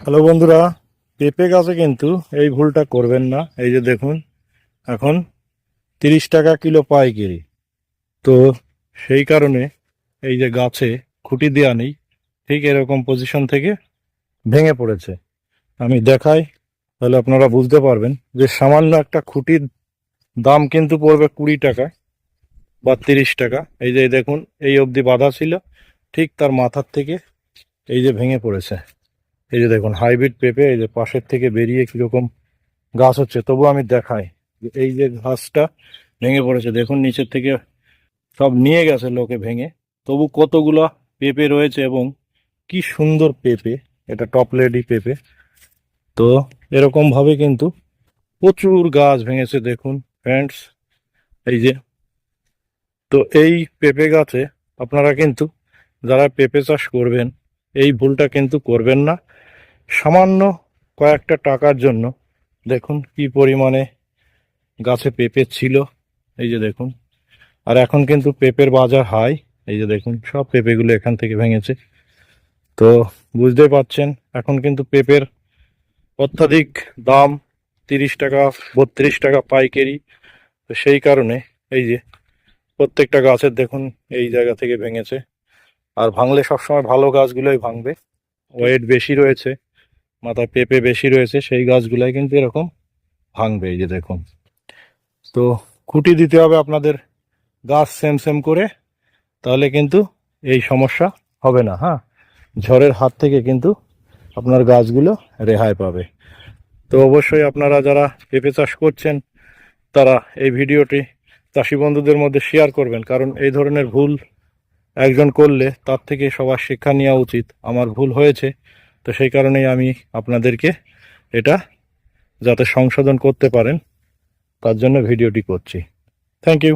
Hello বন্ধুরা, পেঁপে গাছে কিন্তু এই ভুলটা করবেন না। এই যে দেখুন, এখন 30 টাকা কিলো পাইকারি। তো সেই কারণে এই যে গাছে খুঁটি দেওয়া নেই, ঠিক এরকম পজিশন থেকে ভেঙে পড়েছে। আমি দেখাই, তাহলে আপনারা বুঝতে পারবেন যে সামান্য একটা খুঁটির দাম কিন্তু পড়বে 20 টাকা বা 30 টাকা। এই যে দেখুন, এই অবধি বাঁধা ছিল, ঠিক তার মাথার থেকে এই যে ভেঙে পড়েছে। এই যে দেখুন হাইব্রিড পেঁপে, এই যে পাশের থেকে বেরিয়ে কিরকম গাছ হচ্ছে। তবু আমি দেখাই যে এই যে ঘাসটা ভেঙে পড়েছে, দেখুন নিচের থেকে সব নিয়ে গেছে লোকে ভেঙে। তবু কতগুলো পেঁপে রয়েছে এবং কি সুন্দর পেঁপে, এটা টপ লেডি পেঁপে। তো এরকম ভাবে কিন্তু প্রচুর গাছ ভেঙেছে দেখুন ফ্রেন্ডস। এই যে, তো এই পেঁপে গাছে আপনারা কিন্তু যারা পেঁপে চাষ করবেন এই ভুলটা কিন্তু করবেন না। সামান্য কয়েকটা টাকার জন্য দেখুন কি পরিমাণে গাছে পেঁপে ছিল। এই যে দেখুন, আর এখন কিন্তু পেঁপের বাজার হাই। এই যে দেখুন সব পেঁপেগুলো এখান থেকে ভেঙেছে। তো বুঝতেই পারছেন এখন কিন্তু পেঁপের অত্যাধিক দাম, 30 টাকা 32 টাকা পাইকারি। তো সেই কারণে এই যে প্রত্যেকটা গাছের দেখুন এই জায়গা থেকে ভেঙেছে। আর ভাঙলে সবসময় ভালো গাছগুলোই ভাঙবে, ওয়েট বেশি রয়েছে, মাথায় পেঁপে বেশি রয়েছে, সেই গাছগুলাই কিন্তু এরকম ভাঙবে। এই যে দেখুন, তো খুঁটি দিতে হবে আপনাদের গাছ সেম সেম করে, তাহলে কিন্তু এই সমস্যা হবে না। হ্যাঁ, ঝড়ের হাত থেকে কিন্তু আপনার গাছগুলো রেহাই পাবে। তো অবশ্যই আপনারা যারা পেঁপে চাষ করছেন তারা এই ভিডিওটি চাষি বন্ধুদের মধ্যে শেয়ার করবেন, কারণ এই ধরনের ভুল একজন করলে তার থেকে সবার শিক্ষা নেওয়া উচিত। আমার ভুল হয়েছে, তো সেই কারণেই আমি আপনাদেরকে এটা যাতে সংশোধন করতে পারেন তার জন্য ভিডিওটি করছি। Thank you.